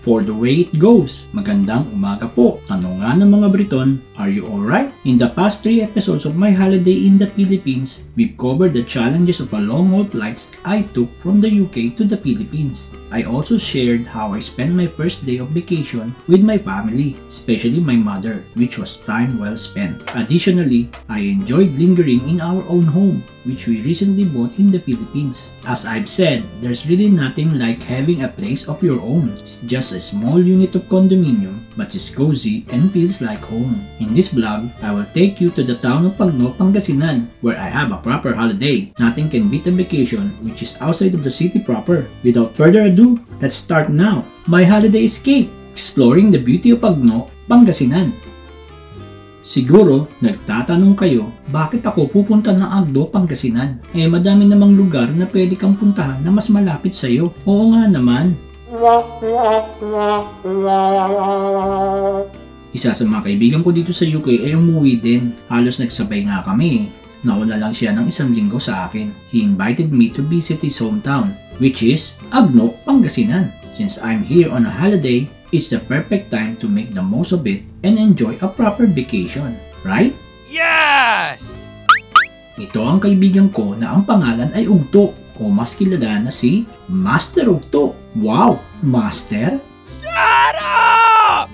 for the way it goes. Magandang umaga po. Tanong nga ng mga Briton, are you alright? In the past 3 episodes of my holiday in the Philippines, we've covered the challenges of a long-haul flights I took from the UK to the Philippines. I also shared how I spent my first day of vacation with my family, especially my mother, which was time well spent. Additionally, I enjoyed lingering in our own home, which we recently bought in the Philippines. As I've said, there's really nothing like having a place of your own. It's just a small unit of condominium, but it's cozy and feels like home. In this vlog, I will take you to the town of Pagno, Pangasinan, where I have a proper holiday. Nothing can beat a vacation which is outside of the city proper. Without further ado, let's start now. My holiday escape, exploring the beauty of Pagno, Pangasinan. Siguro, nagtatanong kayo, bakit ako pupunta ng Agno, Pangasinan? Madami namang lugar na pwede kang puntahan na mas malapit sa'yo. Oo nga naman. Isa sa mga kaibigan ko dito sa UK ay umuwi din. Halos nagsabay nga kami. Nauna lang siya ng 1 linggo sa akin. He invited me to visit his hometown, which is Agno, Pangasinan. Since I'm here on a holiday, it's the perfect time to make the most of it and enjoy a proper vacation, right? Yes! Ito ang kaibigan ko na ang pangalan ay Ugto o mas kilala na si Master Ugto. Wow! Master? Shut up!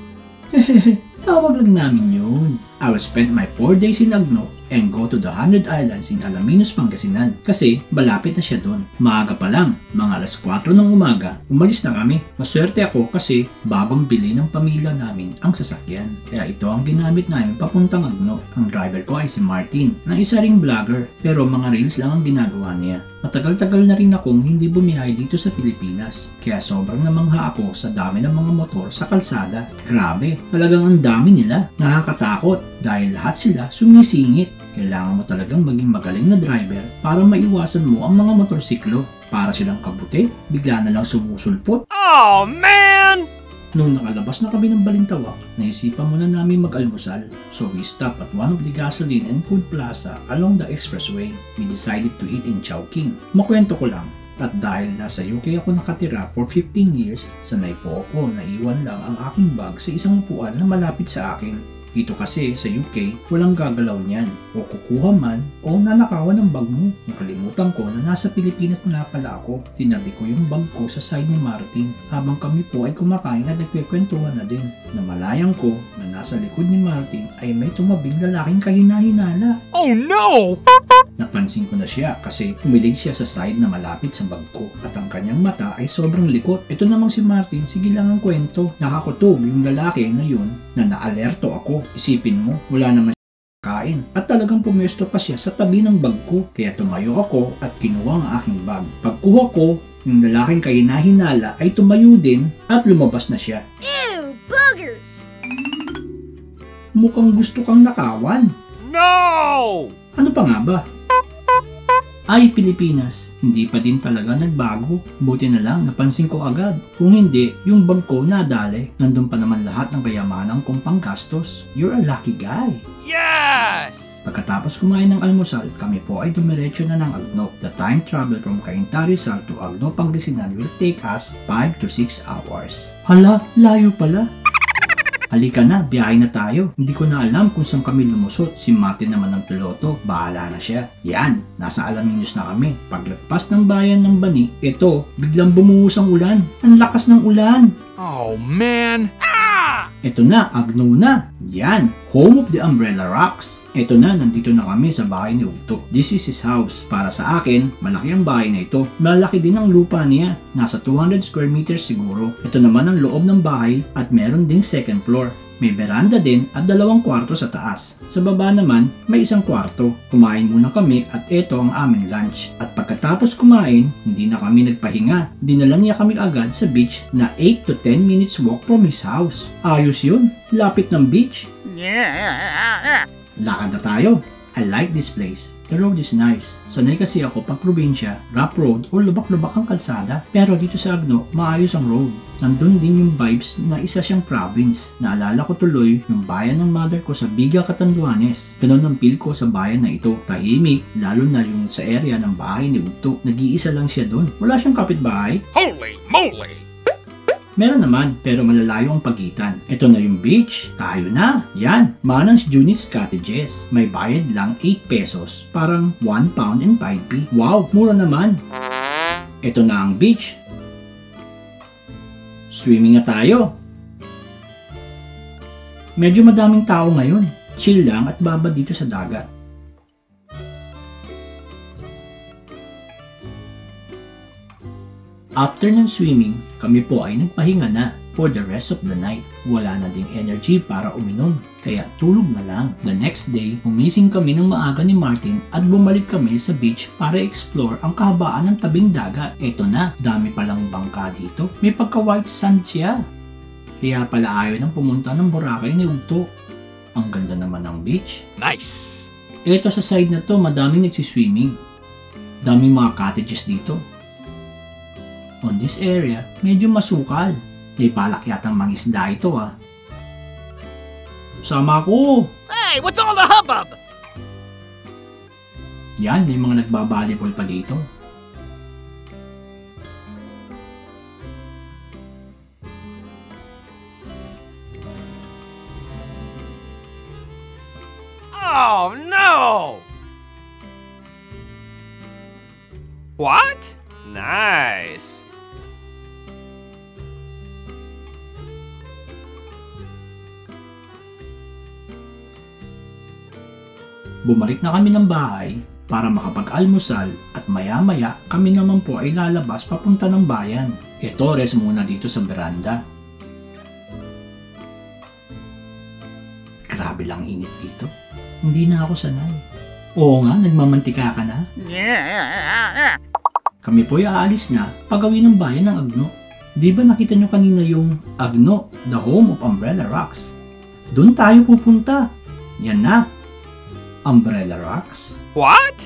Tawag lang namin yun. I will spend my 4 days in Agno and go to the 100 Islands in Alaminos, Pangasinan kasi malapit na siya doon. Maaga pa lang, mga alas 4 ng umaga, umalis na kami. Maswerte ako kasi bagong bili ng pamilya namin ang sasakyan. Kaya ito ang ginamit namin papuntang Agno. Ang driver ko ay si Martin, na isa ring vlogger pero mga reels lang ang ginagawa niya. Matagal-tagal na rin akong hindi bumiyahe dito sa Pilipinas, kaya sobrang namangha ako sa dami ng mga motor sa kalsada. Grabe, talagang ang dami nila. Nakakatakot dahil lahat sila sumisingit. Kailangan mo talagang maging magaling na driver para maiwasan mo ang mga motorsiklo. Para silang kabuti, bigla na lang sumusulpot. Oh man! Nung nakalabas na kami ng Balintawak, naisipan muna namin mag-almusal. So we stopped at one of the gasoline and food plaza along the expressway. We decided to eat in Chowking. Makwento ko lang, at dahil nasa UK ako nakatira for 15 years, sanay po ako na iwan lang ang aking bag sa isang upuan na malapit sa akin. Dito kasi sa UK, walang gagalaw niyan. O kukuha man o nanakawan ng bag mo. Nakalimutan ko na nasa Pilipinas na pala ako. Tinabi ko yung bag ko sa side ni Martin habang kami po ay kumakain at nagkwekwentuhan na din. Namalayang ko na nasa likod ni Martin ay may tumabing lalaking kahina-hinala. Oh no! Napansin ko na siya kasi umilig siya sa side na malapit sa bag ko at ang kanyang mata ay sobrang likot. Ito namang si Martin, sige lang ang kwento. Nakakutob yung lalaki na yun na naalerto ako. Isipin mo, wala naman siya kain at talagang pumesto pa siya sa tabi ng bag ko. Kaya tumayo ako at kinuha ang aking bag. Pagkuha ko, yung lalaking kahina-hinala ay tumayo din at lumabas na siya. Ew, boogers! Mukhang gusto kang nakawan. No! Ano pa nga ba? Ay, Pilipinas, hindi pa din talaga nagbago. Buti na lang napansin ko agad. Kung hindi, yung bag ko nadali. Nandun pa naman lahat ng kayamanan kong panggastos. You're a lucky guy. Yes! Pagkatapos kumain ng almusal, kami po ay dumiretso na ng Agno. The time travel from Cainta Rizal to Agno, Pangasinan will take us 5 to 6 hours. Hala, layo pala. Halika na, biyahe na tayo. Hindi ko na alam kung saan kami lumusot. Si Martin naman ang piloto, bahala na siya. Yan, nasa Alaminos na kami. Paglagpas ng bayan ng Bani, ito, biglang bumuhos ang ulan. Ang lakas ng ulan. Oh man! Ito na, Agno na. Yan, home of the Umbrella Rocks. Ito na, nandito na kami sa bahay ni Ugto. This is his house. Para sa akin, malaki ang bahay na ito. Malaki din ang lupa niya. Nasa 200 square meters siguro. Ito naman ang loob ng bahay at meron ding second floor. May veranda din at 2 kwarto sa taas. Sa baba naman, may 1 kwarto. Kumain muna kami at ito ang aming lunch. At pagkatapos kumain, hindi na kami nagpahinga. Dinala niya kami agad sa beach na 8 to 10 minutes walk from his house. Ayos yun, lapit ng beach. Lakad na tayo. I like this place. The road is nice. Sanay kasi ako pag probinsya, rough road o lubak-lubak ang kalsada. Pero dito sa Agno, maayos ang road. Nandun din yung vibes na isa siyang province. Naalala ko tuloy yung bayan ng mother ko sa Biga, Catanduanes. Ganon ang feel ko sa bayan na ito. Tahimik, lalo na yung sa area ng bahay ni Ugto. Nag-iisa lang siya doon. Wala siyang kapitbahay. Holy moly! Meron naman, pero malalayo ang pagitan. Ito na yung beach. Tayo na. Yan. Manang Juni's Cottages. May bayad lang 8 pesos. Parang 1 pound and 5p. Wow, mura naman. Ito na ang beach. Swimming na tayo. Medyo madaming tao ngayon. Chill lang at baba dito sa dagat. After ng swimming, kami po ay nagpahinga na for the rest of the night. Wala na ding energy para uminom, kaya tulog na lang. The next day, umising kami ng maaga ni Martin at bumalik kami sa beach para explore ang kahabaan ng tabing dagat. Ito na, dami palang bangka dito. May pagka-white sand siya. Kaya pala ayaw nang pumunta ng Boracay ni Ugto. Ang ganda naman ng beach. Nice! Ito sa side na to, madaming nagsiswimming. Daming mga cottages dito. On this area, medyo masukal. May balak yatang mangisda ito ah. Sama ko! Hey, what's all the hubbub? Yan, may mga nagbabalibol pa dito. Oh, no! What? Nice. Bumalik na kami ng bahay para makapag-almusal at maya-maya kami naman po ay lalabas papunta ng bayan. Ito, rest muna dito sa beranda. Grabe lang init dito. Hindi na ako sanay. Oo nga, nagmamantika ka na. Kami po ay aalis na pagawin ng bayan ng Agno. Di ba nakita nyo kanina yung Agno, the home of Umbrella Rocks? Doon tayo pupunta. Yan na. Umbrella Rocks? What?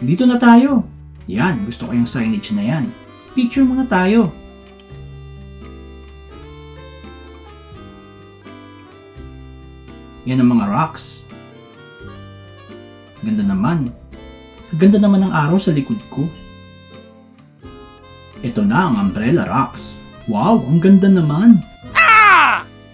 Dito na tayo. Yan, gusto ko yung signage na yan. Picture muna tayo. Yan ang mga rocks. Ganda naman. Ganda naman ang araw sa likod ko. Ito na ang Umbrella Rocks. Wow, ang ganda naman.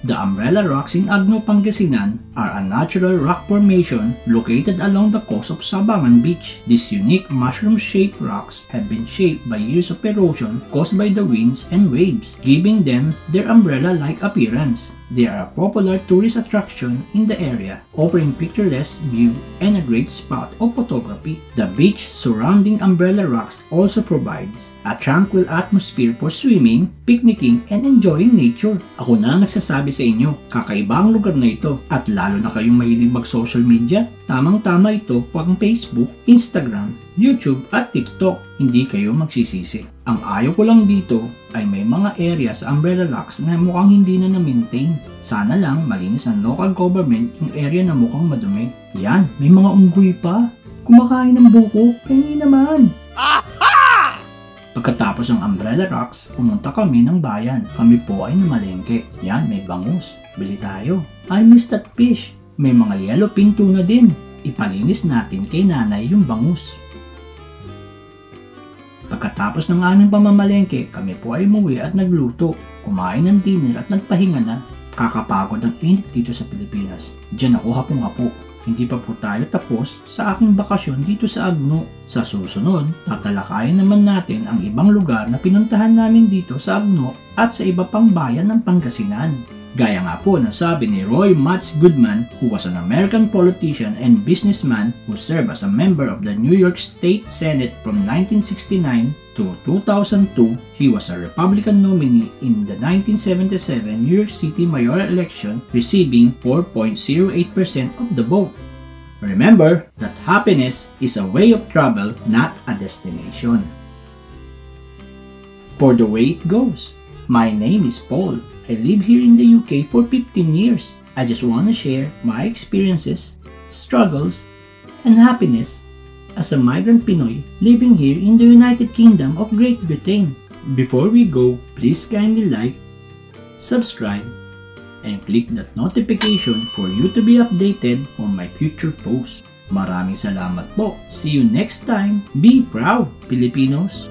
The Umbrella Rocks in Agno, Pangasinan are a natural rock formation located along the coast of Sabangan Beach. These unique mushroom-shaped rocks have been shaped by years of erosion caused by the winds and waves, giving them their umbrella-like appearance. They are a popular tourist attraction in the area, offering picturesque view and a great spot of photography. The beach surrounding Umbrella Rocks also provides a tranquil atmosphere for swimming, picnicking, and enjoying nature. Ako na nagsasabi sa inyo, kakaiba ang lugar na ito at lalo na kayong mahilig mag-social media, tamang-tama ito pang Facebook, Instagram, YouTube at TikTok. Hindi kayo magsisisi. Ang ayaw ko lang dito ay may mga area sa Umbrella Rocks na mukhang hindi na na-maintain. Sana lang malinis ang local government yung area na mukhang madumi. Yan, may mga unggoy pa. Kumakain ng buko. Pahingi naman. Aha! Pagkatapos ng Umbrella Rocks, pumunta kami ng bayan. Kami po ay namalengke. Yan, may bangus. Bili tayo. I miss that fish. May mga yellowfin tuna din. Ipalinis natin kay nanay yung bangus. Pagkatapos ng aming pamamalengke, kami po ay umuwi at nagluto, kumain ng dinner at nagpahinga na. Kakapagod ang init dito sa Pilipinas. Diyan ako hapong-hapo. Hindi pa po tayo tapos sa aking bakasyon dito sa Agno. Sa susunod, tatalakayin naman natin ang ibang lugar na pinuntahan namin dito sa Agno at sa iba pang bayan ng Pangasinan. Gaya nga po ng sabi ni Roy Matz Goodman, who was an American politician and businessman who served as a member of the New York State Senate from 1969 to 2002, he was a Republican nominee in the 1977 New York City mayoral election, receiving 4.08% of the vote. Remember that happiness is a way of travel, not a destination. For the way it goes, my name is Paul. I live here in the UK for 15 years. I just want to share my experiences, struggles, and happiness as a migrant Pinoy living here in the United Kingdom of Great Britain. Before we go, please kindly like, subscribe, and click that notification for you to be updated on my future posts. Maraming salamat po. See you next time. Be proud, Filipinos!